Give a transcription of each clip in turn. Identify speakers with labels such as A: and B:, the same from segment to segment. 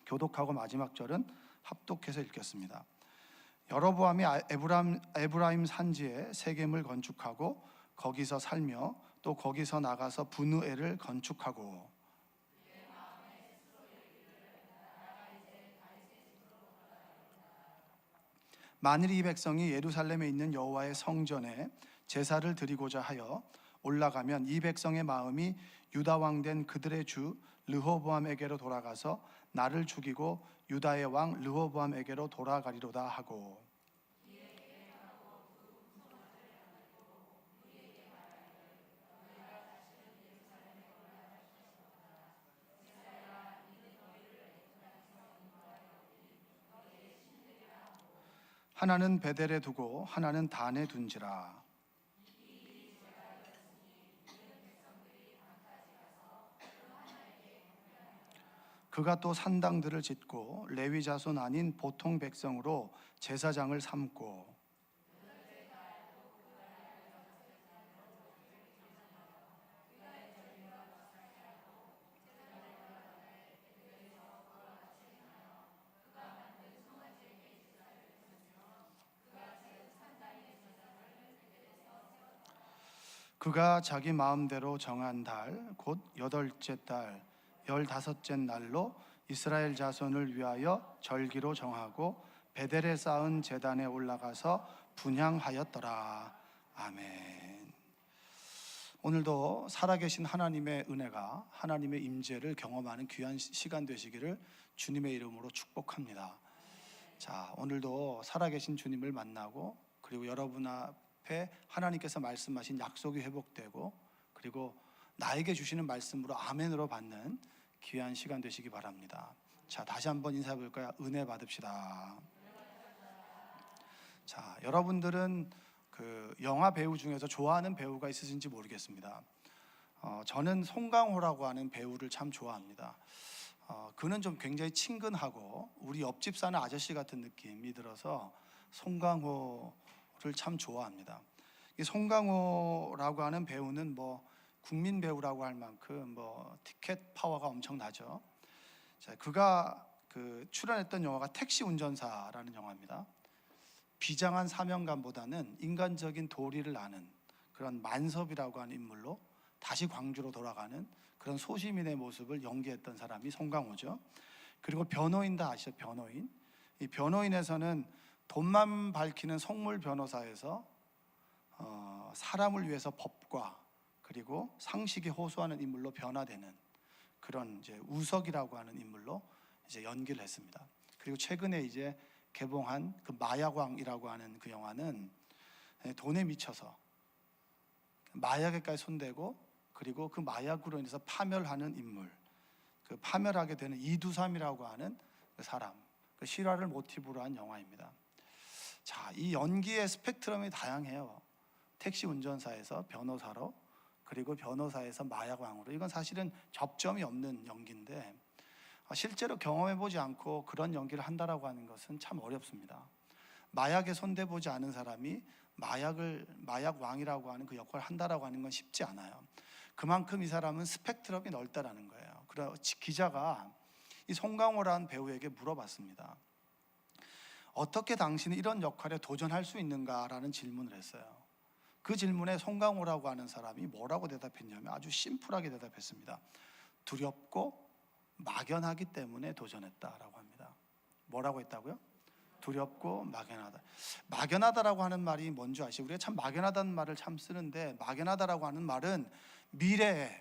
A: 교독하고 마지막 절은 합독해서 읽겠습니다. 여로보암이 에브라임 산지에 세겜을 건축하고 거기서 살며 또 거기서 나가서 분우엘을 건축하고 만일 이 백성이 예루살렘에 있는 여호와의 성전에 제사를 드리고자 하여 올라가면 이 백성의 마음이 유다 왕 된 그들의 주 르호보암에게로 돌아가서 나를 죽이고 유다의 왕 르호보암에게로 돌아가리로다 하고 하나는 베델에 두고 하나는 단에 둔지라. 그가 또 산당들을 짓고 레위 자손 아닌 보통 백성으로 제사장을 삼고 그가 자기 마음대로 정한 달 곧 8째 달 15째 날로 이스라엘 자손을 위하여 절기로 정하고 베델에 쌓은 제단에 올라가서 분향하였더라. 아멘. 오늘도 살아계신 하나님의 은혜가 하나님의 임재를 경험하는 귀한 시간 되시기를 주님의 이름으로 축복합니다. 자, 오늘도 살아계신 주님을 만나고 그리고 여러분 앞에 하나님께서 말씀하신 약속이 회복되고 그리고 나에게 주시는 말씀으로 아멘으로 받는 귀한 시간 되시기 바랍니다. 자, 다시 한번 인사해 볼까요? 은혜 받읍시다. 자, 여러분들은 그 영화 배우 중에서 좋아하는 배우가 있으신지 모르겠습니다. 저는 송강호라고 하는 배우를 참 좋아합니다. 그는 좀 굉장히 친근하고 우리 옆집 사는 아저씨 같은 느낌이 들어서 송강호를 참 좋아합니다. 이 송강호라고 하는 배우는 뭐 국민 배우라고 할 만큼 뭐 티켓 파워가 엄청나죠. 자, 그가 출연했던 영화가 택시 운전사라는 영화입니다. 비장한 사명감보다는 인간적인 도리를 아는 그런 만섭이라고 하는 인물로 다시 광주로 돌아가는 그런 소시민의 모습을 연기했던 사람이 송강호죠. 그리고 변호인 다 아시죠? 변호인. 이 변호인에서는 돈만 밝히는 속물 변호사에서 사람을 위해서 법과 그리고 상식이 호소하는 인물로 변화되는 그런 이제 우석이라고 하는 인물로 이제 연기를 했습니다. 그리고 최근에 이제 개봉한 그 마약왕이라고 하는 그 영화는 돈에 미쳐서 마약에까지 손대고 그리고 그 마약으로 인해서 파멸하는 인물, 그 파멸하게 되는 이두삼이라고 하는 그 사람, 그 실화를 모티브로 한 영화입니다. 자, 이 연기의 스펙트럼이 다양해요. 택시 운전사에서 변호사로 그리고 변호사에서 마약왕으로 이건 사실은 접점이 없는 연기인데 실제로 경험해보지 않고 그런 연기를 한다라고 하는 것은 참 어렵습니다. 마약에 손대보지 않은 사람이 마약왕이라고 하는 그 역할을 한다라고 하는 건 쉽지 않아요. 그만큼 이 사람은 스펙트럼이 넓다라는 거예요. 그래서 기자가 이 송강호라는 배우에게 물어봤습니다. 어떻게 당신이 이런 역할에 도전할 수 있는가라는 질문을 했어요. 그 질문에 송강호라고 하는 사람이 뭐라고 대답했냐면 아주 심플하게 대답했습니다. 두렵고 막연하기 때문에 도전했다라고 합니다. 뭐라고 했다고요? 두렵고 막연하다. 막연하다라고 하는 말이 뭔지 아시죠? 우리가 참 막연하다는 말을 참 쓰는데 막연하다라고 하는 말은 미래에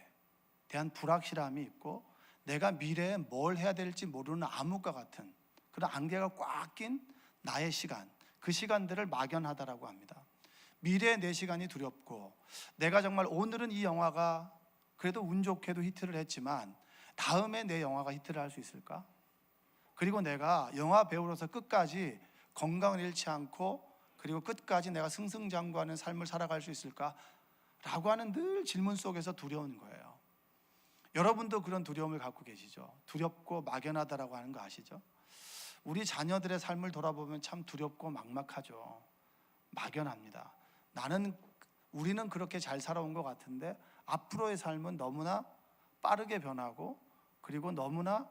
A: 대한 불확실함이 있고 내가 미래에 뭘 해야 될지 모르는 암흑과 같은 그런 안개가 꽉 낀 나의 시간, 그 시간들을 막연하다라고 합니다. 미래의 내 시간이 두렵고 내가 정말 오늘은 이 영화가 그래도 운 좋게도 히트를 했지만 다음에 내 영화가 히트를 할 수 있을까? 그리고 내가 영화 배우로서 끝까지 건강을 잃지 않고 그리고 끝까지 내가 승승장구하는 삶을 살아갈 수 있을까? 라고 하는 늘 질문 속에서 두려운 거예요. 여러분도 그런 두려움을 갖고 계시죠? 두렵고 막연하다라고 하는 거 아시죠? 우리 자녀들의 삶을 돌아보면 참 두렵고 막막하죠. 막연합니다. 우리는 그렇게 잘 살아온 것 같은데 앞으로의 삶은 너무나 빠르게 변하고 그리고 너무나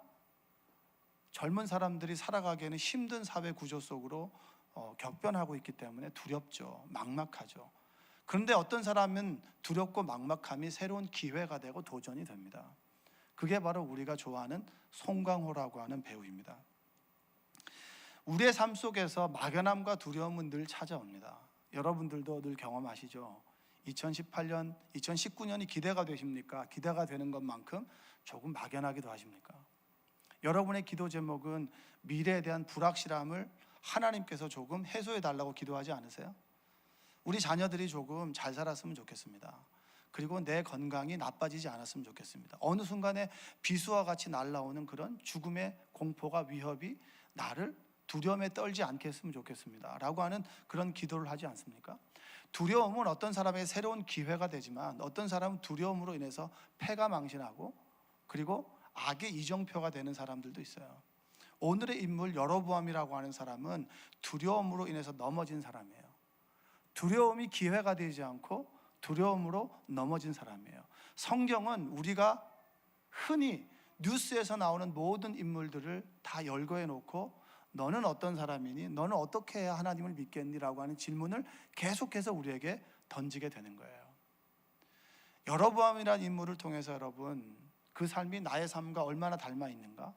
A: 젊은 사람들이 살아가기에는 힘든 사회 구조 속으로 격변하고 있기 때문에 두렵죠. 막막하죠. 그런데 어떤 사람은 두렵고 막막함이 새로운 기회가 되고 도전이 됩니다. 그게 바로 우리가 좋아하는 송강호라고 하는 배우입니다. 우리의 삶 속에서 막연함과 두려움은 늘 찾아옵니다. 여러분들도 늘 경험하시죠? 2018년, 2019년이 기대가 되십니까? 기대가 되는 것만큼 조금 막연하기도 하십니까? 여러분의 기도 제목은 미래에 대한 불확실함을 하나님께서 조금 해소해 달라고 기도하지 않으세요? 우리 자녀들이 조금 잘 살았으면 좋겠습니다. 그리고 내 건강이 나빠지지 않았으면 좋겠습니다. 어느 순간에 비수와 같이 날아오는 그런 죽음의 공포가 위협이 나를 두려움에 떨지 않게 했으면 좋겠습니다 라고 하는 그런 기도를 하지 않습니까? 두려움은 어떤 사람에게 새로운 기회가 되지만 어떤 사람은 두려움으로 인해서 패가 망신하고 그리고 악의 이정표가 되는 사람들도 있어요. 오늘의 인물 여로보암이라고 하는 사람은 두려움으로 인해서 넘어진 사람이에요. 두려움이 기회가 되지 않고 두려움으로 넘어진 사람이에요. 성경은 우리가 흔히 뉴스에서 나오는 모든 인물들을 다 열거해 놓고 너는 어떤 사람이니? 너는 어떻게 해야 하나님을 믿겠니? 라고 하는 질문을 계속해서 우리에게 던지게 되는 거예요. 여로보암이라는 인물을 통해서 여러분 그 삶이 나의 삶과 얼마나 닮아 있는가?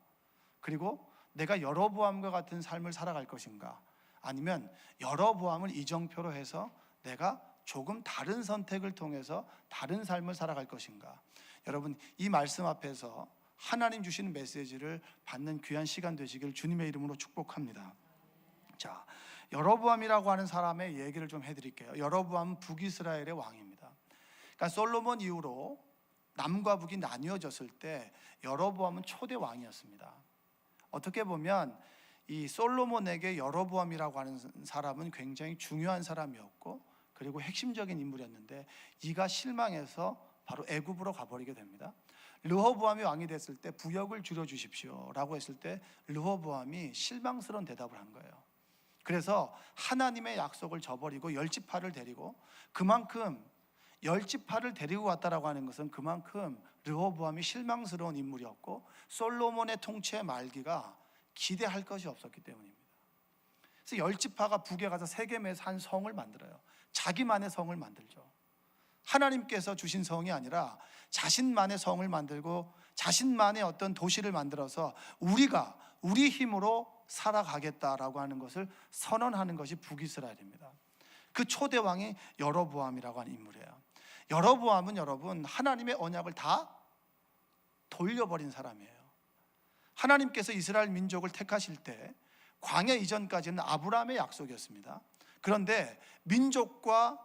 A: 그리고 내가 여로보암과 같은 삶을 살아갈 것인가? 아니면 여로보암을 이정표로 해서 내가 조금 다른 선택을 통해서 다른 삶을 살아갈 것인가? 여러분 이 말씀 앞에서 하나님 주시는 메시지를 받는 귀한 시간 되시길 주님의 이름으로 축복합니다. 자, 여로보암이라고 하는 사람의 얘기를 좀 해드릴게요. 여로보암은 북이스라엘의 왕입니다. 그러니까 솔로몬 이후로 남과 북이 나뉘어졌을 때 여로보암은 초대 왕이었습니다. 어떻게 보면 이 솔로몬에게 여로보암이라고 하는 사람은 굉장히 중요한 사람이었고 그리고 핵심적인 인물이었는데 이가 실망해서 바로 애굽으로 가버리게 됩니다. 르호보암이 왕이 됐을 때 부역을 줄여주십시오 라고 했을 때 르호보암이 실망스러운 대답을 한 거예요. 그래서 하나님의 약속을 저버리고 열지파를 데리고 그만큼 열지파를 데리고 왔다라고 하는 것은 그만큼 르호보암이 실망스러운 인물이었고 솔로몬의 통치의 말기가 기대할 것이 없었기 때문입니다. 그래서 열지파가 북에 가서 세겜에서 한 성을 만들어요. 자기만의 성을 만들죠. 하나님께서 주신 성이 아니라 자신만의 성을 만들고 자신만의 어떤 도시를 만들어서 우리가 우리 힘으로 살아가겠다라고 하는 것을 선언하는 것이 북이스라엘입니다. 그 초대 왕이 여로보암이라고 하는 인물이에요. 여로보암은 여러분 하나님의 언약을 다 돌려버린 사람이에요. 하나님께서 이스라엘 민족을 택하실 때 광야 이전까지는 아브라함의 약속이었습니다. 그런데 민족과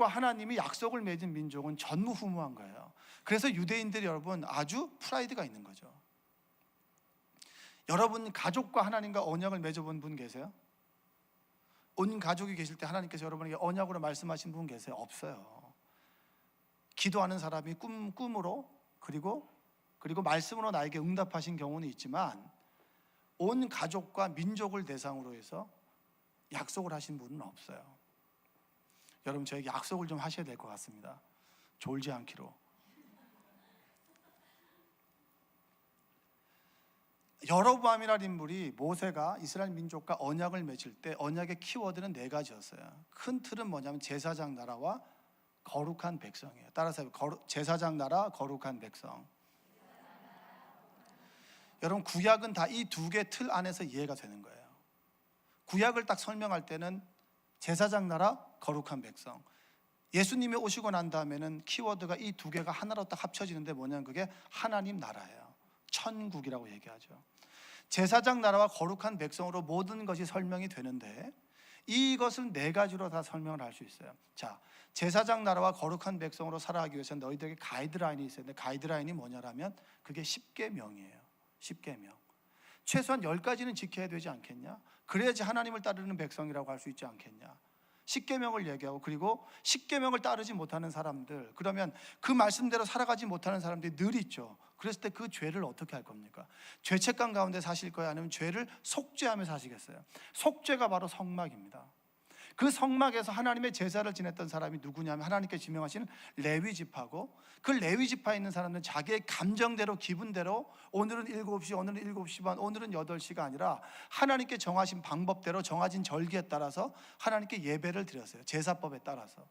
A: 하나님이 약속을 맺은 민족은 전무후무한 거예요. 그래서 유대인들이 여러분 아주 프라이드가 있는 거죠. 여러분 가족과 하나님과 언약을 맺어본 분 계세요? 온 가족이 계실 때 하나님께서 여러분에게 언약으로 말씀하신 분 계세요? 없어요. 기도하는 사람이 꿈으로 그리고 말씀으로 나에게 응답하신 경우는 있지만 온 가족과 민족을 대상으로 해서 약속을 하신 분은 없어요. 여러분 저에게 약속을 좀 하셔야 될 것 같습니다. 졸지 않기로. 여로보암이라는 인물이 모세가 이스라엘 민족과 언약을 맺을 때 언약의 키워드는 네 가지였어요. 큰 틀은 뭐냐면 제사장 나라와 거룩한 백성이에요. 따라서 제사장 나라, 거룩한 백성. 여러분 구약은 다 이 두 개 틀 안에서 이해가 되는 거예요. 구약을 딱 설명할 때는 제사장 나라, 거룩한 백성. 예수님이 오시고 난 다음에는 키워드가 이 두 개가 하나로 딱 합쳐지는데 뭐냐면 그게 하나님 나라예요. 천국이라고 얘기하죠. 제사장 나라와 거룩한 백성으로 모든 것이 설명이 되는데 이것은 네 가지로 다 설명을 할 수 있어요. 자, 제사장 나라와 거룩한 백성으로 살아가기 위해서 너희들에게 가이드라인이 있어야 되는데 가이드라인이 뭐냐라면 그게 10계명이에요. 10계명. 최소한 10가지는 지켜야 되지 않겠냐? 그래야지 하나님을 따르는 백성이라고 할 수 있지 않겠냐? 10계명을 얘기하고 그리고 10계명을 따르지 못하는 사람들, 그러면 그 말씀대로 살아가지 못하는 사람들이 늘 있죠. 그랬을 때 그 죄를 어떻게 할 겁니까? 죄책감 가운데 사실 거야? 아니면 죄를 속죄하며 사시겠어요? 속죄가 바로 성막입니다. 그 성막에서 하나님의 제사를 지냈던 사람이 누구냐면 하나님께 지명하시는 레위 지파고, 그 레위 지파에 있는 사람들은 자기의 감정대로 기분대로 오늘은 7시, 오늘은 7시 반, 오늘은 8시가 아니라 하나님께 정하신 방법대로 정해진 절기에 따라서 하나님께 예배를 드렸어요. 제사법에 따라서.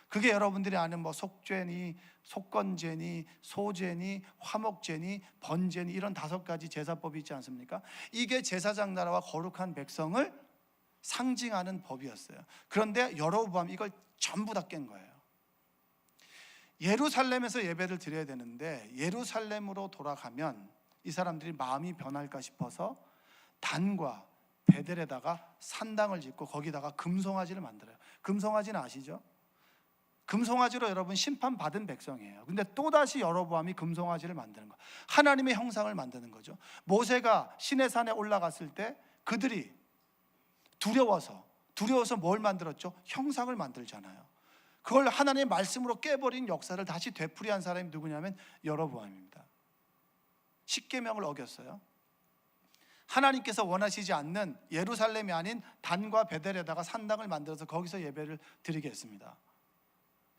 A: 그게 여러분들이 아는 뭐 속죄니, 속건제니, 소제니, 화목제니, 번제니 이런 5가지 제사법이 있지 않습니까? 이게 제사장 나라와 거룩한 백성을 상징하는 법이었어요. 그런데 여로보암 이걸 전부 다 깬 거예요. 예루살렘에서 예배를 드려야 되는데 예루살렘으로 돌아가면 이 사람들이 마음이 변할까 싶어서 단과 베델에다가 산당을 짓고 거기다가 금송아지를 만들어요. 금송아지는 아시죠? 금송아지로 여러분 심판받은 백성이에요. 근데 또다시 여로보암이 금송아지를 만드는 거예요. 하나님의 형상을 만드는 거죠. 모세가 시내산에 올라갔을 때 그들이 두려워서 뭘 만들었죠? 형상을 만들잖아요. 그걸 하나님의 말씀으로 깨버린 역사를 다시 되풀이한 사람이 누구냐면 여로보암입니다. 십계명을 어겼어요. 하나님께서 원하시지 않는 예루살렘이 아닌 단과 베델에다가 산당을 만들어서 거기서 예배를 드리게 했습니다.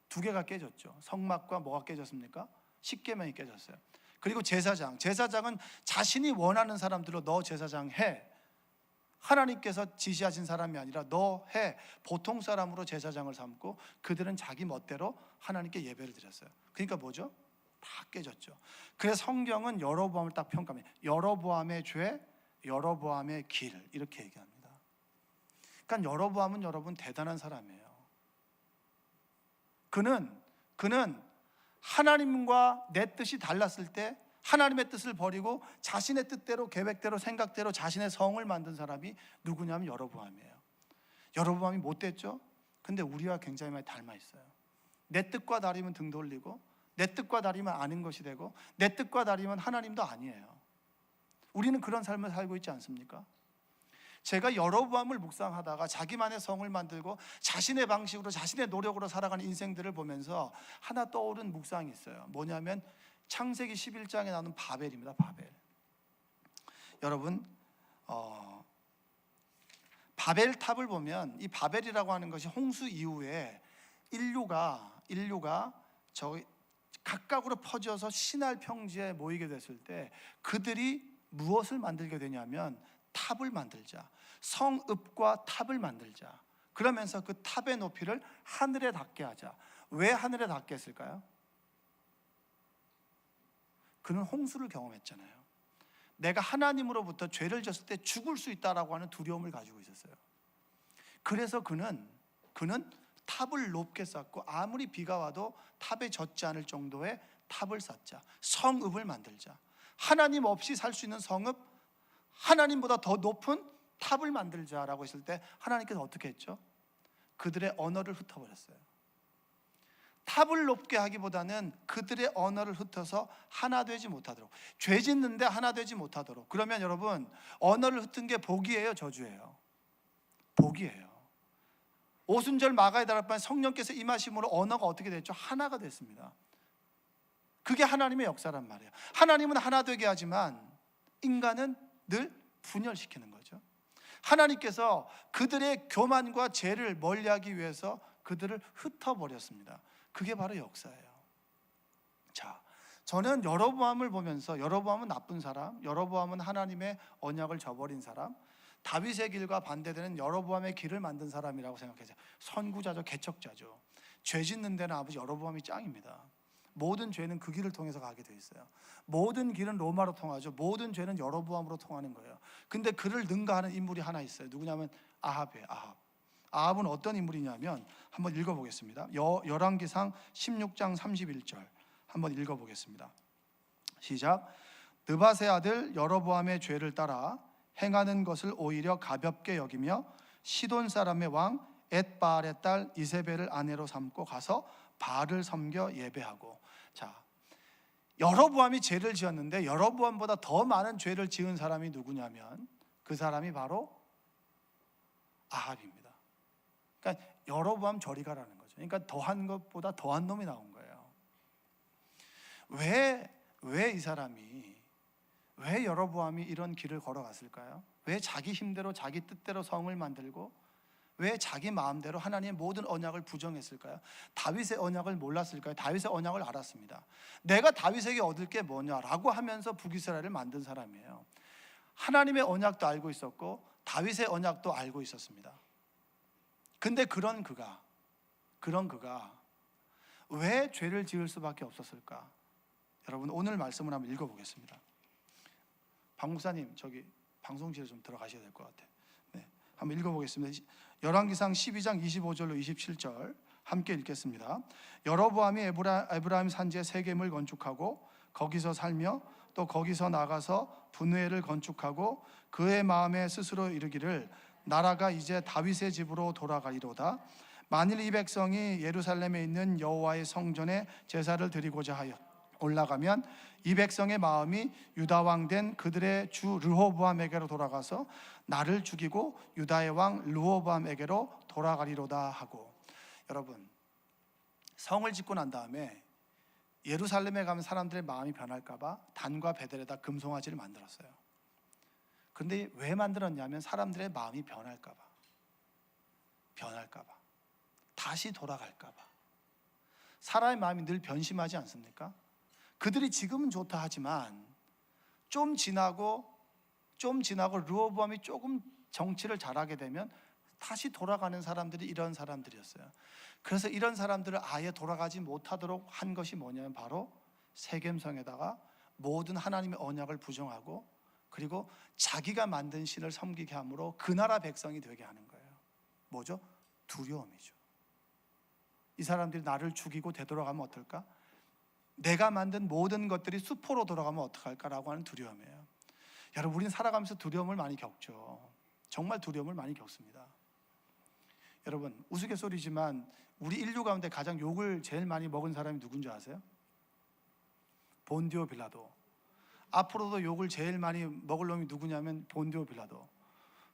A: 2개가 깨졌죠. 성막과 뭐가 깨졌습니까? 십계명이 깨졌어요. 그리고 제사장은 자신이 원하는 사람들로 너 제사장 해, 하나님께서 지시하신 사람이 아니라 너 해, 보통 사람으로 제사장을 삼고 그들은 자기 멋대로 하나님께 예배를 드렸어요. 그러니까 뭐죠? 다 깨졌죠. 그래서 성경은 여로보암을 딱 평가합니다. 여로보암의 죄, 여로보암의 길, 이렇게 얘기합니다. 그러니까 여로보암은 여러분 대단한 사람이에요. 그는 하나님과 내 뜻이 달랐을 때 하나님의 뜻을 버리고 자신의 뜻대로, 계획대로, 생각대로 자신의 성을 만든 사람이 누구냐면 여로보암이에요. 여로보암이 못됐죠? 근데 우리와 굉장히 많이 닮아 있어요. 내 뜻과 다르면 등 돌리고, 내 뜻과 다르면 아는 것이 되고, 내 뜻과 다르면 하나님도 아니에요. 우리는 그런 삶을 살고 있지 않습니까? 제가 여로보암을 묵상하다가 자기만의 성을 만들고 자신의 방식으로, 자신의 노력으로 살아가는 인생들을 보면서 하나 떠오른 묵상이 있어요. 뭐냐면 창세기 11장에 나오는 바벨입니다. 바벨. 여러분, 바벨 탑을 보면 이 바벨이라고 하는 것이 홍수 이후에 인류가 저기 각각으로 퍼져서 신할 평지에 모이게 됐을 때 그들이 무엇을 만들게 되냐면 탑을 만들자, 성읍과 탑을 만들자. 그러면서 그 탑의 높이를 하늘에 닿게 하자. 왜 하늘에 닿게 했을까요? 그는 홍수를 경험했잖아요. 내가 하나님으로부터 죄를 졌을 때 죽을 수 있다라고 하는 두려움을 가지고 있었어요. 그래서 그는 탑을 높게 쌓고 아무리 비가 와도 탑에 젖지 않을 정도의 탑을 쌓자, 성읍을 만들자. 하나님 없이 살 수 있는 성읍, 하나님보다 더 높은 탑을 만들자라고 했을 때 하나님께서 어떻게 했죠? 그들의 언어를 흩어버렸어요. 탑을 높게 하기보다는 그들의 언어를 흩어서 하나 되지 못하도록, 죄 짓는데 하나 되지 못하도록. 그러면 여러분, 언어를 흩은 게 복이에요, 저주예요? 복이에요. 오순절 마가에 달합한 성령께서 임하심으로 언어가 어떻게 됐죠? 하나가 됐습니다. 그게 하나님의 역사란 말이에요. 하나님은 하나 되게 하지만 인간은 늘 분열시키는 거죠. 하나님께서 그들의 교만과 죄를 멀리하기 위해서 그들을 흩어버렸습니다. 그게 바로 역사예요. 자, 저는 여로보암을 보면서 여로보암은 나쁜 사람, 여로보암은 하나님의 언약을 저버린 사람, 다윗의 길과 반대되는 여로보암의 길을 만든 사람이라고 생각해요. 선구자죠, 개척자죠. 죄 짓는 데는 아버지 여로보암이 짱입니다. 모든 죄는 그 길을 통해서 가게 돼 있어요. 모든 길은 로마로 통하죠. 모든 죄는 여로보암으로 통하는 거예요. 근데 그를 능가하는 인물이 하나 있어요. 누구냐면 아합이에요. 아합은 어떤 인물이냐면 한번 읽어보겠습니다. 열왕기상 16장 31절 한번 읽어보겠습니다. 시작. 느밧의 아들 여로보암의 죄를 따라 행하는 것을 오히려 가볍게 여기며 시돈 사람의 왕 엣바알의 딸 이세벨을 아내로 삼고 가서 바알을 섬겨 예배하고. 자, 여로보암이 죄를 지었는데 여로보암보다 더 많은 죄를 지은 사람이 누구냐면 그 사람이 바로 아합입니다. 그러니까 여로보암 저리 가라는 거죠. 그러니까 더한 것보다 더한 놈이 나온 거예요. 왜 이 사람이, 왜 여로보암이 이런 길을 걸어갔을까요? 왜 자기 힘대로 자기 뜻대로 성을 만들고, 왜 자기 마음대로 하나님의 모든 언약을 부정했을까요? 다윗의 언약을 몰랐을까요? 다윗의 언약을 알았습니다. 내가 다윗에게 얻을 게 뭐냐라고 하면서 북이스라엘을 만든 사람이에요. 하나님의 언약도 알고 있었고 다윗의 언약도 알고 있었습니다. 근데 그런 그가 왜 죄를 지을 수밖에 없었을까? 여러분, 오늘 말씀을 한번 읽어보겠습니다. 박 목사님, 저기 방송실에 좀 들어가셔야 될 것 같아요. 네, 한번 읽어보겠습니다. 열왕기상 12장 25절로 27절 함께 읽겠습니다. 여로보암이 에브라임 산지에 세겜을 건축하고 거기서 살며 또 거기서 나가서 분회를 건축하고 그의 마음에 스스로 이르기를 나라가 이제 다윗의 집으로 돌아가리로다. 만일 이 백성이 예루살렘에 있는 여호와의 성전에 제사를 드리고자 하여 올라가면 이 백성의 마음이 유다 왕 된 그들의 주 르호보암에게로 돌아가서 나를 죽이고 유다의 왕 르호보암에게로 돌아가리로다 하고. 여러분, 성을 짓고 난 다음에 예루살렘에 가면 사람들의 마음이 변할까 봐 단과 베델에다 금송아지를 만들었어요. 근데 왜 만들었냐면 사람들의 마음이 변할까 봐, 다시 돌아갈까 봐. 사람의 마음이 늘 변심하지 않습니까? 그들이 지금은 좋다 하지만 좀 지나고 르호보암이 조금 정치를 잘하게 되면 다시 돌아가는 사람들이 이런 사람들이었어요. 그래서 이런 사람들을 아예 돌아가지 못하도록 한 것이 뭐냐면 바로 세겜성에다가 모든 하나님의 언약을 부정하고 그리고 자기가 만든 신을 섬기게 함으로 그 나라 백성이 되게 하는 거예요. 뭐죠? 두려움이죠. 이 사람들이 나를 죽이고 되돌아가면 어떨까? 내가 만든 모든 것들이 수포로 돌아가면 어떡할까라고 하는 두려움이에요. 여러분, 우리는 살아가면서 두려움을 많이 겪죠. 정말 두려움을 많이 겪습니다. 여러분, 우스갯소리지만 우리 인류 가운데 가장 욕을 제일 많이 먹은 사람이 누군지 아세요? 본디오 빌라도. 앞으로도 욕을 제일 많이 먹을 놈이 누구냐면 본디오 빌라도.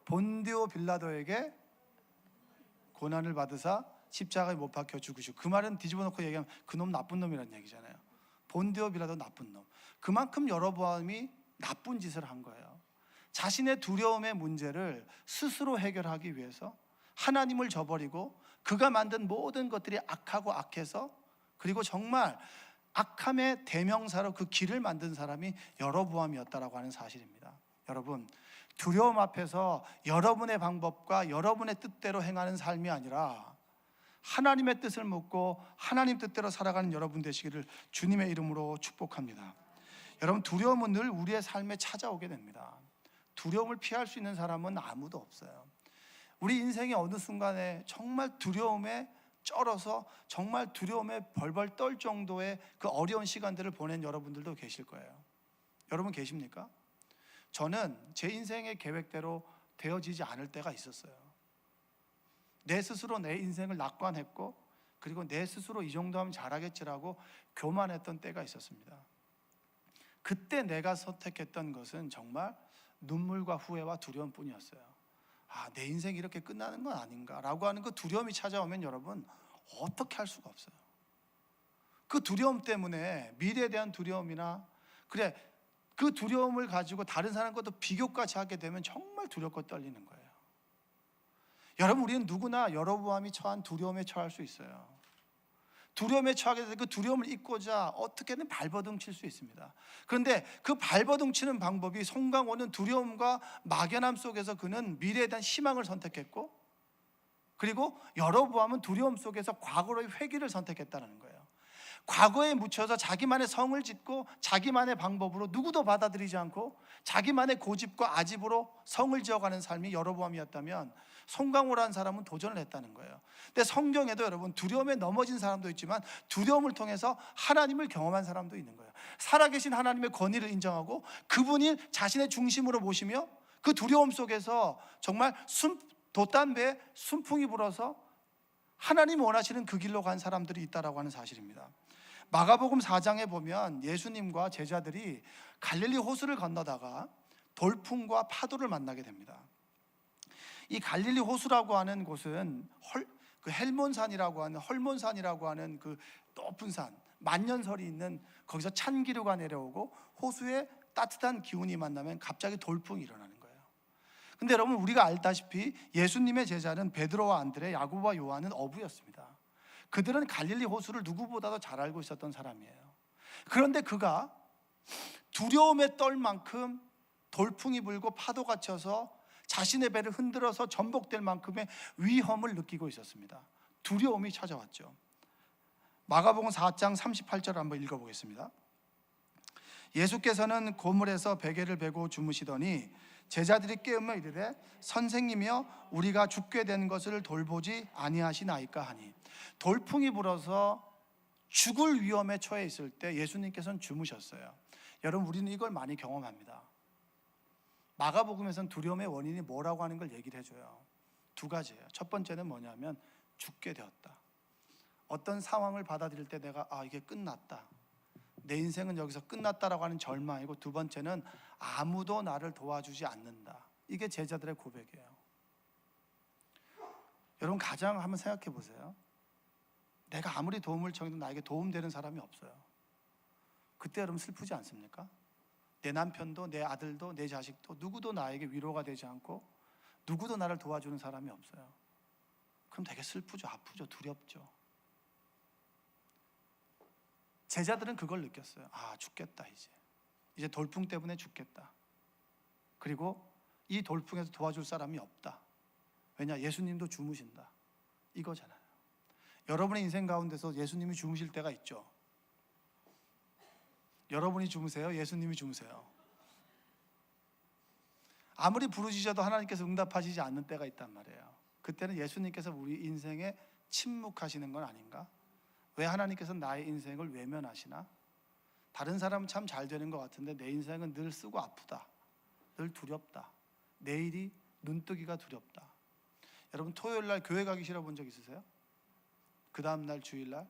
A: 본디오 빌라도에게 고난을 받으사 십자가에 못 박혀 죽으시고, 그 말은 뒤집어 놓고 얘기하면 그놈 나쁜 놈이라는 얘기잖아요. 본디오 빌라도 나쁜 놈. 그만큼 여로보암이 나쁜 짓을 한 거예요. 자신의 두려움의 문제를 스스로 해결하기 위해서 하나님을 저버리고 그가 만든 모든 것들이 악하고 악해서, 그리고 정말 악함의 대명사로 그 길을 만든 사람이 여로보암이었다라고 하는 사실입니다. 여러분, 두려움 앞에서 여러분의 방법과 여러분의 뜻대로 행하는 삶이 아니라 하나님의 뜻을 묻고 하나님 뜻대로 살아가는 여러분 되시기를 주님의 이름으로 축복합니다. 여러분, 두려움은 늘 우리의 삶에 찾아오게 됩니다. 두려움을 피할 수 있는 사람은 아무도 없어요. 우리 인생의 어느 순간에 정말 두려움에 쩔어서 정말 두려움에 벌벌 떨 정도의 그 어려운 시간들을 보낸 여러분들도 계실 거예요. 여러분 계십니까? 저는 제 인생의 계획대로 되어지지 않을 때가 있었어요. 내 스스로 내 인생을 낙관했고, 그리고 내 스스로 이 정도 하면 잘하겠지라고 교만했던 때가 있었습니다. 그때 내가 선택했던 것은 정말 눈물과 후회와 두려움뿐이었어요. 내 인생이 이렇게 끝나는 건 아닌가라고 하는 그 두려움이 찾아오면 여러분 어떻게 할 수가 없어요. 그 두려움 때문에 미래에 대한 두려움이나 그 두려움을 가지고 다른 사람 것도 비교까지 하게 되면 정말 두렵고 떨리는 거예요. 여러분, 우리는 누구나 여로보암이 처한 두려움에 처할 수 있어요. 두려움에 처하게 돼서 그 두려움을 잊고자 어떻게든 발버둥 칠 수 있습니다. 그런데 그 발버둥 치는 방법이, 송강호는 두려움과 막연함 속에서 그는 미래에 대한 희망을 선택했고, 그리고 여로보암은 두려움 속에서 과거로의 회귀를 선택했다는 거예요. 과거에 묻혀서 자기만의 성을 짓고 자기만의 방법으로 누구도 받아들이지 않고 자기만의 고집과 아집으로 성을 지어가는 삶이 여로보암이었다면, 송강호라는 사람은 도전을 했다는 거예요. 근데 성경에도 여러분 두려움에 넘어진 사람도 있지만 두려움을 통해서 하나님을 경험한 사람도 있는 거예요. 살아계신 하나님의 권위를 인정하고 그분이 자신의 중심으로 모시며 그 두려움 속에서 정말 돛담배에 순풍이 불어서 하나님 원하시는 그 길로 간 사람들이 있다라고 하는 사실입니다. 마가복음 4장에 보면 예수님과 제자들이 갈릴리 호수를 건너다가 돌풍과 파도를 만나게 됩니다. 이 갈릴리 호수라고 하는 곳은 헐몬산이라고 하는 그 높은 산, 만년설이 있는, 거기서 찬기류가 내려오고 호수에 따뜻한 기운이 만나면 갑자기 돌풍이 일어나는 거예요. 근데 여러분, 우리가 알다시피 예수님의 제자는 베드로와 안드레, 야고보와 요한은 어부였습니다. 그들은 갈릴리 호수를 누구보다도 잘 알고 있었던 사람이에요. 그런데 그가 두려움에 떨 만큼 돌풍이 불고 파도가 쳐서 자신의 배를 흔들어서 전복될 만큼의 위험을 느끼고 있었습니다. 두려움이 찾아왔죠. 마가복음 4장 38절을 한번 읽어보겠습니다. 예수께서는 고물에서 베개를 베고 주무시더니 제자들이 깨우며 이르되 선생님이여 우리가 죽게 된 것을 돌보지 아니하시나이까 하니, 돌풍이 불어서 죽을 위험에 처해 있을 때 예수님께서는 주무셨어요. 여러분, 우리는 이걸 많이 경험합니다. 마가복음에서는 두려움의 원인이 뭐라고 하는 걸 얘기를 해줘요. 두 가지예요. 첫 번째는 뭐냐면 죽게 되었다. 어떤 상황을 받아들일 때 내가 이게 끝났다, 내 인생은 여기서 끝났다라고 하는 절망이고, 두 번째는 아무도 나를 도와주지 않는다. 이게 제자들의 고백이에요. 여러분, 가장 한번 생각해 보세요. 내가 아무리 도움을 청해도 나에게 도움되는 사람이 없어요. 그때 여러분 슬프지 않습니까? 내 남편도, 내 아들도, 내 자식도 누구도 나에게 위로가 되지 않고 누구도 나를 도와주는 사람이 없어요. 그럼 되게 슬프죠, 아프죠, 두렵죠. 제자들은 그걸 느꼈어요. 죽겠다, 이제 돌풍 때문에 죽겠다. 그리고 이 돌풍에서 도와줄 사람이 없다. 왜냐? 예수님도 주무신다, 이거잖아요. 여러분의 인생 가운데서 예수님이 주무실 때가 있죠. 여러분이 주무세요? 예수님이 주무세요? 아무리 부르짖어도 하나님께서 응답하시지 않는 때가 있단 말이에요. 그때는 예수님께서 우리 인생에 침묵하시는 건 아닌가? 왜 하나님께서 나의 인생을 외면하시나? 다른 사람은 참 잘 되는 것 같은데 내 인생은 늘 쓰고 아프다, 늘 두렵다, 내일이 눈뜨기가 두렵다. 여러분, 토요일날 교회 가기 싫어 본 적 있으세요? 그 다음날 주일날?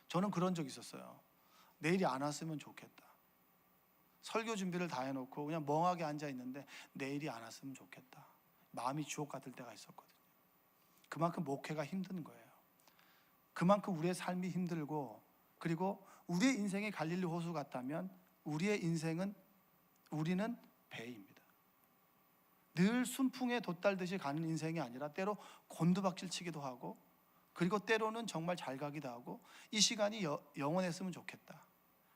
A: 저는 그런 적 있었어요. 내일이 안 왔으면 좋겠다. 설교 준비를 다 해놓고 그냥 멍하게 앉아 있는데 내일이 안 왔으면 좋겠다. 마음이 주옥 같을 때가 있었거든요. 그만큼 목회가 힘든 거예요. 그만큼 우리의 삶이 힘들고, 그리고 우리의 인생이 갈릴리 호수 같다면 우리는 배입니다. 늘 순풍에 돛달듯이 가는 인생이 아니라 때로 곤두박질 치기도 하고, 그리고 때로는 정말 잘 가기도 하고, 이 시간이 영원했으면 좋겠다.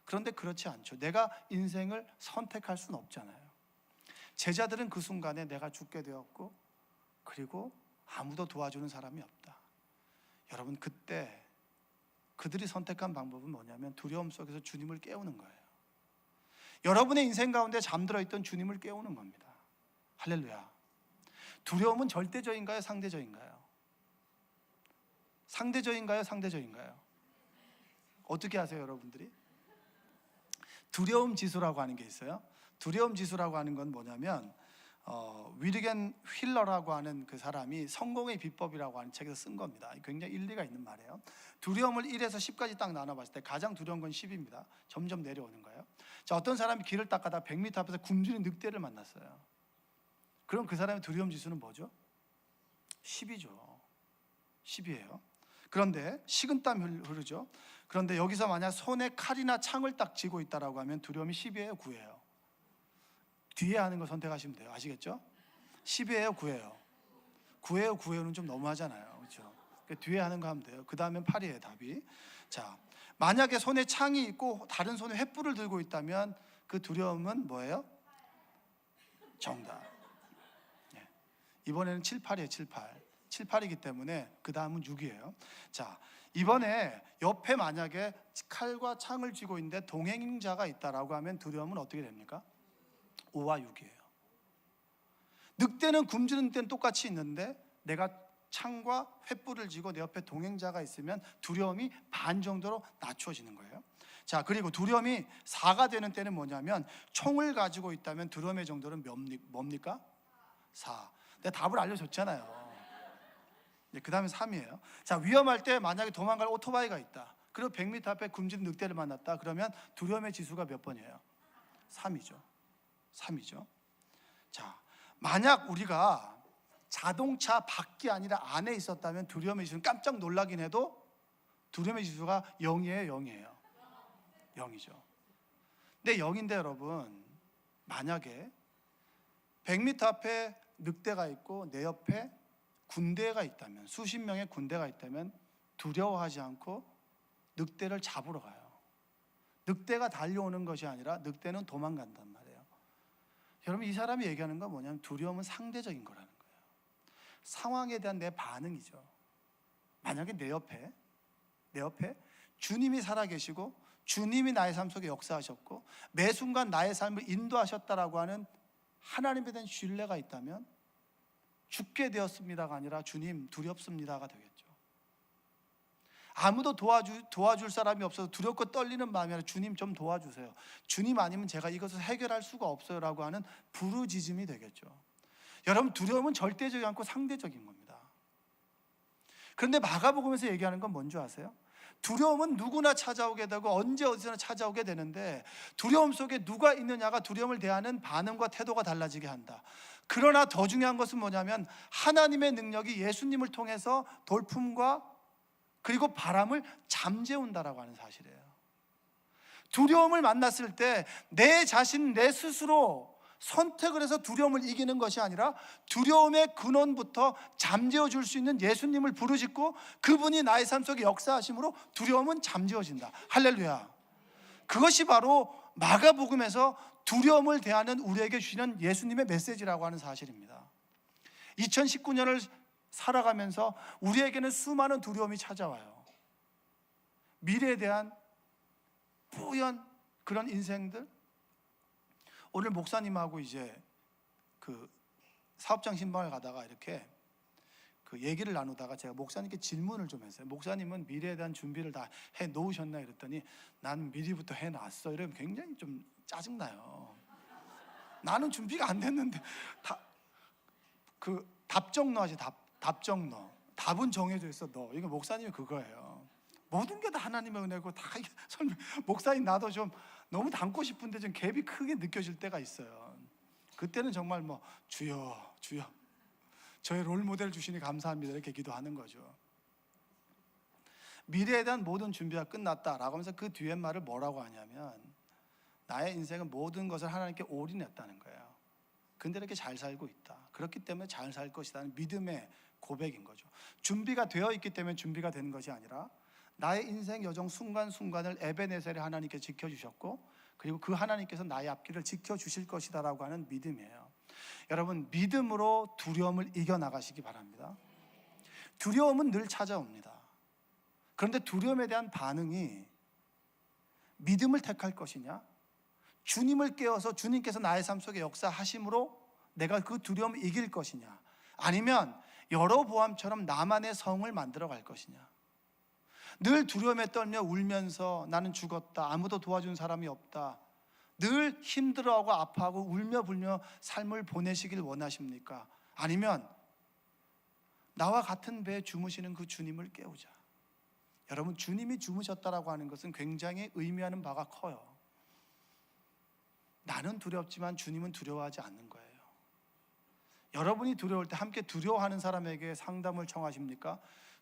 A: 그런데 그렇지 않죠. 내가 인생을 선택할 수는 없잖아요. 제자들은 그 순간에 내가 죽게 되었고, 그리고 아무도 도와주는 사람이 없다. 여러분, 그때 그들이 선택한 방법은 뭐냐면 두려움 속에서 주님을 깨우는 거예요. 여러분의 인생 가운데 잠들어 있던 주님을 깨우는 겁니다. 할렐루야. 두려움은 절대적인가요? 상대적인가요? 상대적인가요? 상대적인가요? 어떻게 하세요, 여러분들이? 두려움 지수라고 하는 게 있어요. 두려움 지수라고 하는 건 뭐냐면 위르겐 휠러라고 하는 그 사람이 성공의 비법이라고 하는 책에서 쓴 겁니다. 굉장히 일리가 있는 말이에요. 두려움을 1에서 10까지 딱 나눠봤을 때 가장 두려운 건 10입니다. 점점 내려오는 거예요. 자, 어떤 사람이 길을 닦아다 100m 앞에서 굶주린 늑대를 만났어요. 그럼 그 사람의 두려움 지수는 뭐죠? 10이죠. 10이에요. 그런데 식은땀 흐르죠. 그런데 여기서 만약 손에 칼이나 창을 딱 쥐고 있다라고 하면 두려움이 10이에요, 9예요? 뒤에 하는 걸 선택하시면 돼요. 아시겠죠? 10이에요, 9예요? 9예요, 9예요는 좀 너무하잖아요. 그렇죠? 뒤에 하는 거 하면 돼요. 그 다음엔 8이에요, 답이. 자, 만약에 손에 창이 있고 다른 손에 횃불을 들고 있다면 그 두려움은 뭐예요? 정답. 네. 이번에는 7, 8이에요, 7, 8. 7, 8이기 때문에 그 다음은 6이에요. 자, 이번에 옆에 만약에 칼과 창을 쥐고 있는데 동행자가 있다라고 하면 두려움은 어떻게 됩니까? 5와 6이에요. 늑대는 굶주린 때는 똑같이 있는데 내가 창과 횃불을 쥐고 내 옆에 동행자가 있으면 두려움이 반 정도로 낮춰지는 거예요. 자, 그리고 두려움이 4가 되는 때는 뭐냐면 총을 가지고 있다면 두려움의 정도는 뭡니까? 4. 내가 답을 알려줬잖아요. 그 다음에 3이에요. 자, 위험할 때 만약에 도망갈 오토바이가 있다. 그리고 100m 앞에 굶주린 늑대를 만났다. 그러면 두려움의 지수가 몇 번이에요? 3이죠. 3이죠. 자, 만약 우리가 자동차 밖이 아니라 안에 있었다면 두려움의 지수는 깜짝 놀라긴 해도 두려움의 지수가 0이에요, 0이에요? 0이죠. 근데 0인데 여러분, 만약에 100m 앞에 늑대가 있고 내 옆에 군대가 있다면, 수십 명의 군대가 있다면 두려워하지 않고 늑대를 잡으러 가요. 늑대가 달려오는 것이 아니라 늑대는 도망간단 말이에요. 여러분, 이 사람이 얘기하는 건 뭐냐면 두려움은 상대적인 거라는 거예요. 상황에 대한 내 반응이죠. 만약에 내 옆에 주님이 살아계시고 주님이 나의 삶 속에 역사하셨고 매 순간 나의 삶을 인도하셨다라고 하는 하나님에 대한 신뢰가 있다면 죽게 되었습니다가 아니라 주님 두렵습니다가 되겠죠. 아무도 도와줄 사람이 없어서 두렵고 떨리는 마음이 아니라 주님 좀 도와주세요, 주님 아니면 제가 이것을 해결할 수가 없어요 라고 하는 부르짖음이 되겠죠. 여러분, 두려움은 절대적이 않고 상대적인 겁니다. 그런데 마가복음에서 얘기하는 건 뭔지 아세요? 두려움은 누구나 찾아오게 되고 언제 어디서나 찾아오게 되는데 두려움 속에 누가 있느냐가 두려움을 대하는 반응과 태도가 달라지게 한다. 그러나 더 중요한 것은 뭐냐면 하나님의 능력이 예수님을 통해서 돌풍과 그리고 바람을 잠재운다라고 하는 사실이에요. 두려움을 만났을 때 내 자신, 내 스스로 선택을 해서 두려움을 이기는 것이 아니라 두려움의 근원부터 잠재워 줄 수 있는 예수님을 부르짖고 그분이 나의 삶 속에 역사하심으로 두려움은 잠재워진다. 할렐루야. 그것이 바로 마가복음에서 두려움을 대하는 우리에게 주시는 예수님의 메시지라고 하는 사실입니다. 2019년을 살아가면서 우리에게는 수많은 두려움이 찾아와요. 미래에 대한 뿌연 그런 인생들. 오늘 목사님하고 이제 그 사업장 신방을 가다가 이렇게 그 얘기를 나누다가 제가 목사님께 질문을 좀 했어요. 목사님은 미래에 대한 준비를 다 해 놓으셨나 이랬더니 난 미리부터 해 놨어. 이러면 굉장히 좀 짜증나요. 나는 준비가 안 됐는데 그 답정너 하지. 답정너. 답은 정해져 있어. 너. 이거 목사님이 그거예요. 모든 게 다 하나님의 은혜고 다 이게 설명. 목사님 나도 좀 너무 닮고 싶은데 좀 갭이 크게 느껴질 때가 있어요. 그때는 정말 뭐 주여 주여 저의 롤 모델 주시니 감사합니다 이렇게 기도하는 거죠. 미래에 대한 모든 준비가 끝났다라고 하면서 그 뒤에 말을 뭐라고 하냐면 나의 인생은 모든 것을 하나님께 올인했다는 거예요. 근데 이렇게 잘 살고 있다. 그렇기 때문에 잘 살 것이라는 믿음의 고백인 거죠. 준비가 되어 있기 때문에 준비가 되는 것이 아니라 나의 인생 여정 순간순간을 에베네셀의 하나님께 지켜주셨고 그리고 그 하나님께서 나의 앞길을 지켜주실 것이다라고 하는 믿음이에요. 여러분, 믿음으로 두려움을 이겨나가시기 바랍니다. 두려움은 늘 찾아옵니다. 그런데 두려움에 대한 반응이 믿음을 택할 것이냐, 주님을 깨워서 주님께서 나의 삶 속에 역사하심으로 내가 그 두려움을 이길 것이냐, 아니면 여로보암처럼 나만의 성을 만들어 갈 것이냐. 늘 두려움에 떨며 울면서 나는 죽었다, 아무도 도와준 사람이 없다, 늘 힘들어하고 아파하고 울며 불며 삶을 보내시길 원하십니까? 아니면 나와 같은 배에 주무시는 그 주님을 깨우자. 여러분, 주님이 주무셨다라고 하는 것은 굉장히 의미하는 바가 커요. 나는 두렵지만 주님은 두려워하지 않는 거예요. 여러분이 두려울 때 함께 두려워하는 사람에게 상담을 청하십니까?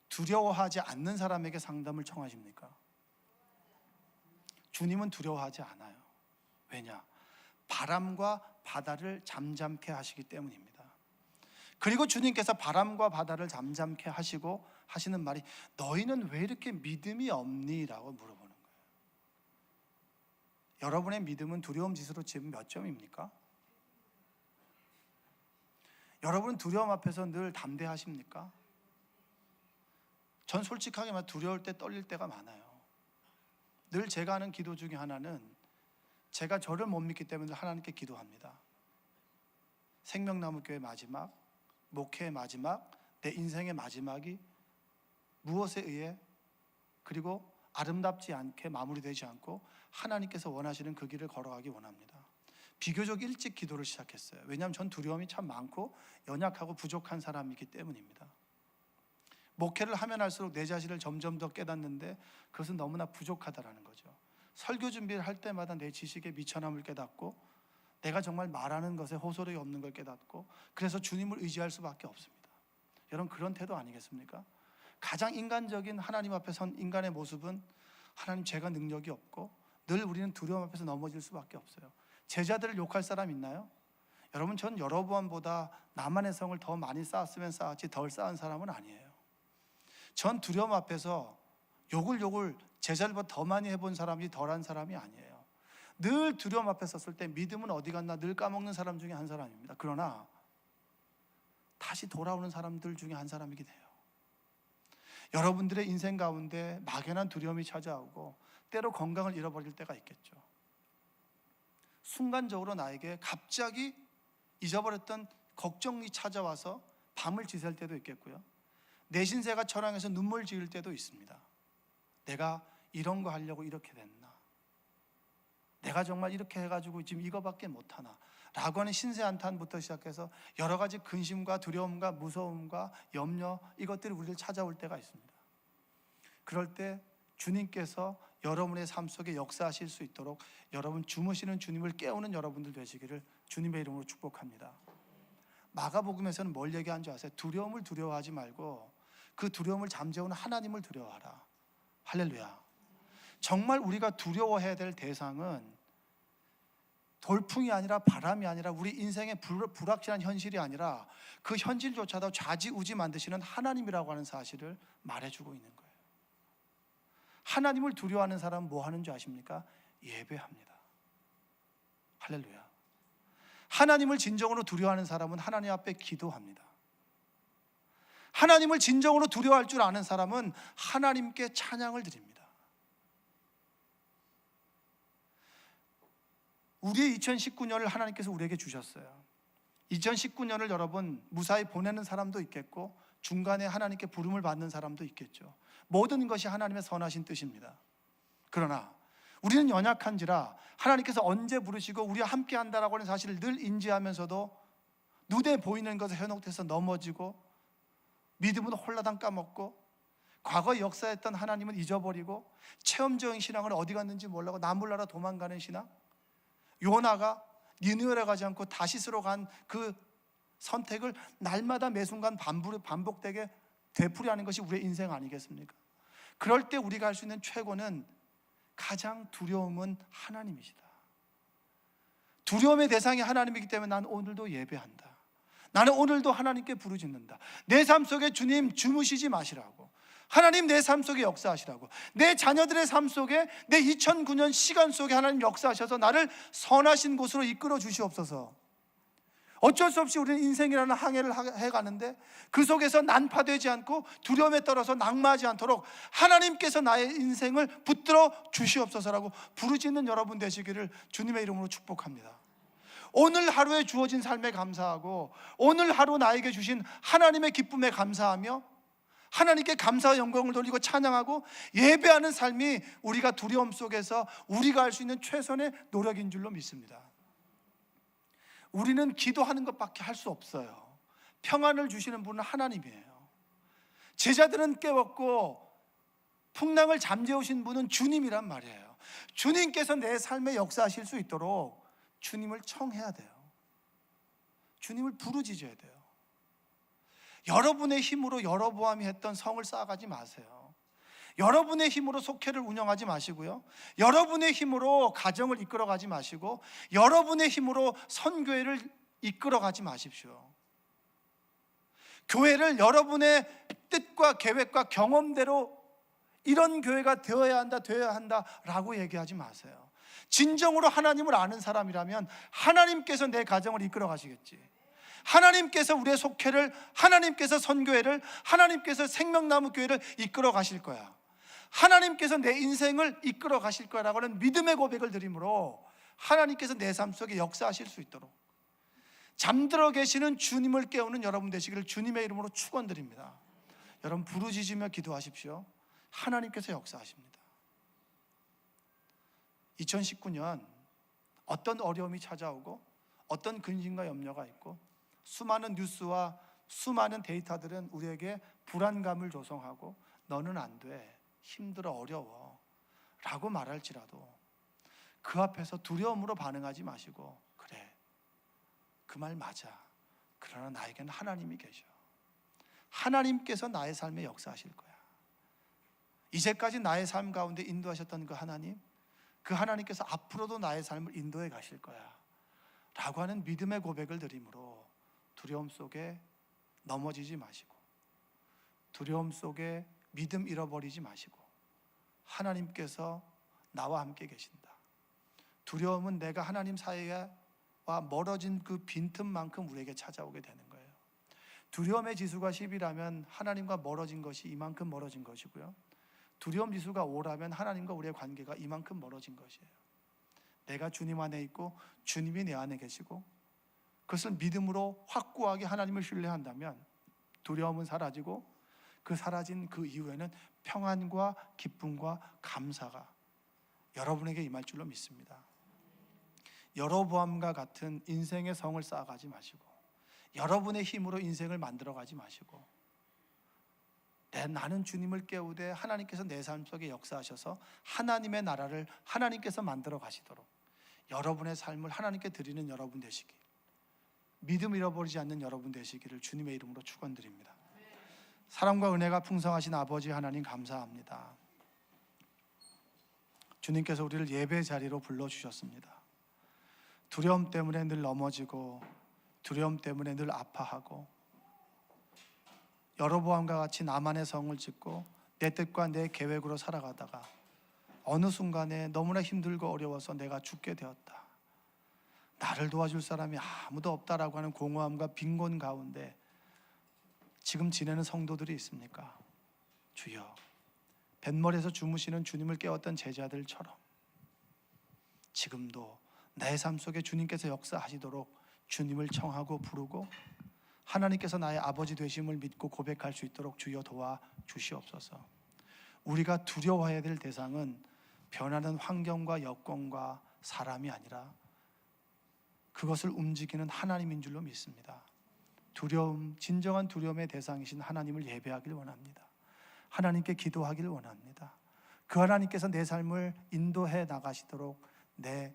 A: 두려워하지 않는 사람에게 상담을 청하십니까? 주님은 두려워하지 않아요. 왜냐? 바람과 바다를 잠잠케 하시기 때문입니다. 그리고 주님께서 바람과 바다를 잠잠케 하시고 하시는 말이 너희는 왜 이렇게 믿음이 없니? 라고 물어보는 거예요. 여러분의 믿음은 두려움 지수로 지금 몇 점입니까? 여러분은 두려움 앞에서 늘 담대하십니까? 전 솔직하게 말 두려울 때 떨릴 때가 많아요. 늘 제가 하는 기도 중에 하나는 제가 저를 못 믿기 때문에 하나님께 기도합니다. 생명나무교회 마지막, 목회의 마지막, 내 인생의 마지막이 무엇에 의해 그리고 아름답지 않게 마무리되지 않고 하나님께서 원하시는 그 길을 걸어가기 원합니다. 비교적 일찍 기도를 시작했어요. 왜냐하면 전 두려움이 참 많고 연약하고 부족한 사람이기 때문입니다. 목회를 하면 할수록 내 자신을 점점 더 깨닫는데 그것은 너무나 부족하다라는 거죠. 설교 준비를 할 때마다 내 지식의 미천함을 깨닫고 내가 정말 말하는 것에 호소력이 없는 걸 깨닫고 그래서 주님을 의지할 수밖에 없습니다. 여러분, 그런 태도 아니겠습니까? 가장 인간적인 하나님 앞에 선 인간의 모습은 하나님, 제가 능력이 없고 늘 우리는 두려움 앞에서 넘어질 수밖에 없어요. 제자들을 욕할 사람 있나요? 여러분, 전 여로보암보다 나만의 성을 더 많이 쌓았으면 쌓았지 덜 쌓은 사람은 아니에요. 전 두려움 앞에서 욕을 제자들보다 더 많이 해본 사람이 덜한 사람이 아니에요. 늘 두려움 앞에 섰을 때 믿음은 어디 갔나 늘 까먹는 사람 중에 한 사람입니다. 그러나 다시 돌아오는 사람들 중에 한 사람이긴 해요. 여러분들의 인생 가운데 막연한 두려움이 찾아오고 때로 건강을 잃어버릴 때가 있겠죠. 순간적으로 나에게 갑자기 잊어버렸던 걱정이 찾아와서 밤을 지샐 때도 있겠고요. 내 신세가 처량해서 눈물 지을 때도 있습니다. 내가 이런 거 하려고 이렇게 됐나? 내가 정말 이렇게 해가지고 지금 이거밖에 못하나? 라고 하는 신세 한탄부터 시작해서 여러 가지 근심과 두려움과 무서움과 염려, 이것들이 우리를 찾아올 때가 있습니다. 그럴 때 주님께서 여러분의 삶 속에 역사하실 수 있도록 여러분 주무시는 주님을 깨우는 여러분들 되시기를 주님의 이름으로 축복합니다. 마가복음에서는 뭘 얘기한 줄 아세요? 두려움을 두려워하지 말고 그 두려움을 잠재우는 하나님을 두려워하라. 할렐루야. 정말 우리가 두려워해야 될 대상은 돌풍이 아니라 바람이 아니라 우리 인생의 불확실한 현실이 아니라 그 현실조차도 좌지우지 만드시는 하나님이라고 하는 사실을 말해주고 있는 거예요. 하나님을 두려워하는 사람은 뭐 하는 줄 아십니까? 예배합니다. 할렐루야. 하나님을 진정으로 두려워하는 사람은 하나님 앞에 기도합니다. 하나님을 진정으로 두려워할 줄 아는 사람은 하나님께 찬양을 드립니다. 우리의 2019년을 하나님께서 우리에게 주셨어요. 2019년을 여러분 무사히 보내는 사람도 있겠고 중간에 하나님께 부름을 받는 사람도 있겠죠. 모든 것이 하나님의 선하신 뜻입니다. 그러나 우리는 연약한지라 하나님께서 언제 부르시고 우리와 함께 한다라고 하는 사실을 늘 인지하면서도 눈에 보이는 것을 현혹돼서 넘어지고 믿음은 홀라당 까먹고 과거에 역사했던 하나님은 잊어버리고 체험적인 신앙을 어디 갔는지 몰라고 나몰라라 도망가는 신앙, 요나가 니느웨로 가지 않고 다시스로 간 그 선택을 날마다 매 순간 반복되게 되풀이하는 것이 우리의 인생 아니겠습니까? 그럴 때 우리가 할 수 있는 최고는 가장 두려움은 하나님이시다. 두려움의 대상이 하나님이기 때문에 난 오늘도 예배한다. 나는 오늘도 하나님께 부르짖는다. 내 삶 속에 주님 주무시지 마시라고, 하나님 내 삶 속에 역사하시라고, 내 자녀들의 삶 속에 내 2009년 시간 속에 하나님 역사하셔서 나를 선하신 곳으로 이끌어 주시옵소서. 어쩔 수 없이 우리는 인생이라는 항해를 해가는데 그 속에서 난파되지 않고 두려움에 떨어서 낙마하지 않도록 하나님께서 나의 인생을 붙들어 주시옵소서라고 부르짖는 여러분 되시기를 주님의 이름으로 축복합니다. 오늘 하루에 주어진 삶에 감사하고 오늘 하루 나에게 주신 하나님의 기쁨에 감사하며 하나님께 감사와 영광을 돌리고 찬양하고 예배하는 삶이 우리가 두려움 속에서 우리가 할 수 있는 최선의 노력인 줄로 믿습니다. 우리는 기도하는 것밖에 할 수 없어요. 평안을 주시는 분은 하나님이에요. 제자들은 깨웠고 풍랑을 잠재우신 분은 주님이란 말이에요. 주님께서 내 삶에 역사하실 수 있도록 주님을 청해야 돼요. 주님을 부르짖어야 돼요. 여러분의 힘으로 여로보암이 했던 성을 쌓아가지 마세요. 여러분의 힘으로 속회를 운영하지 마시고요, 여러분의 힘으로 가정을 이끌어가지 마시고 여러분의 힘으로 선교회를 이끌어가지 마십시오. 교회를 여러분의 뜻과 계획과 경험대로 이런 교회가 되어야 한다 라고 얘기하지 마세요. 진정으로 하나님을 아는 사람이라면 하나님께서 내 가정을 이끌어 가시겠지, 하나님께서 우리의 속회를, 하나님께서 선교회를, 하나님께서 생명나무 교회를 이끌어 가실 거야, 하나님께서 내 인생을 이끌어 가실 거라고 하는 믿음의 고백을 드림으로 하나님께서 내 삶 속에 역사하실 수 있도록 잠들어 계시는 주님을 깨우는 여러분 되시기를 주님의 이름으로 축원드립니다. 여러분 부르짖으며 기도하십시오. 하나님께서 역사하십니다. 2019년 어떤 어려움이 찾아오고 어떤 근심과 염려가 있고 수많은 뉴스와 수많은 데이터들은 우리에게 불안감을 조성하고 너는 안 돼, 힘들어, 어려워 라고 말할지라도 그 앞에서 두려움으로 반응하지 마시고, 그래, 그 말 맞아, 그러나 나에게는 하나님이 계셔, 하나님께서 나의 삶에 역사하실 거야, 이제까지 나의 삶 가운데 인도하셨던 그 하나님, 그 하나님께서 앞으로도 나의 삶을 인도해 가실 거야 라고 하는 믿음의 고백을 드림으로 두려움 속에 넘어지지 마시고, 두려움 속에 믿음 잃어버리지 마시고, 하나님께서 나와 함께 계신다. 두려움은 내가 하나님 사이와 멀어진 그 빈틈만큼 우리에게 찾아오게 되는 거예요. 두려움의 지수가 10이라면 하나님과 멀어진 것이 이만큼 멀어진 것이고요, 두려움 지수가 5라면 하나님과 우리의 관계가 이만큼 멀어진 것이에요. 내가 주님 안에 있고 주님이 내 안에 계시고 그것을 믿음으로 확고하게 하나님을 신뢰한다면 두려움은 사라지고, 그 사라진 그 이후에는 평안과 기쁨과 감사가 여러분에게 임할 줄로 믿습니다. 여로보암과 같은 인생의 성을 쌓아가지 마시고, 여러분의 힘으로 인생을 만들어가지 마시고, 나는 주님을 깨우되 하나님께서 내 삶 속에 역사하셔서 하나님의 나라를 하나님께서 만들어 가시도록 여러분의 삶을 하나님께 드리는 여러분 되시기, 믿음 잃어버리지 않는 여러분 되시기를 주님의 이름으로 축원드립니다. 사랑과 은혜가 풍성하신 아버지 하나님 감사합니다. 주님께서 우리를 예배 자리로 불러주셨습니다. 두려움 때문에 늘 넘어지고, 두려움 때문에 늘 아파하고, 여로보암과 같이 나만의 성을 짓고 내 뜻과 내 계획으로 살아가다가 어느 순간에 너무나 힘들고 어려워서 내가 죽게 되었다, 나를 도와줄 사람이 아무도 없다라고 하는 공허함과 빈곤 가운데 지금 지내는 성도들이 있습니까? 주여, 뱃머리에서 주무시는 주님을 깨웠던 제자들처럼 지금도 내 삶 속에 주님께서 역사하시도록 주님을 청하고 부르고 하나님께서 나의 아버지 되심을 믿고 고백할 수 있도록 주여 도와 주시옵소서. 우리가 두려워해야 될 대상은 변하는 환경과 여건과 사람이 아니라 그것을 움직이는 하나님인 줄로 믿습니다. 두려움, 진정한 두려움의 대상이신 하나님을 예배하길 원합니다. 하나님께 기도하길 원합니다. 그 하나님께서 내 삶을 인도해 나가시도록 내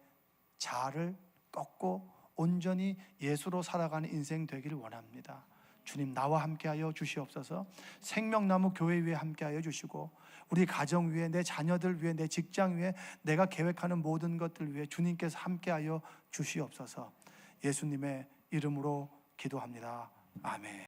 A: 자아를 꺾고 온전히 예수로 살아가는 인생 되기를 원합니다. 주님, 나와 함께하여 주시옵소서. 생명나무 교회 위에 함께하여 주시고, 우리 가정 위에, 내 자녀들 위에, 내 직장 위에, 내가 계획하는 모든 것들 위에 주님께서 함께하여 주시옵소서. 예수님의 이름으로 기도합니다. 아멘.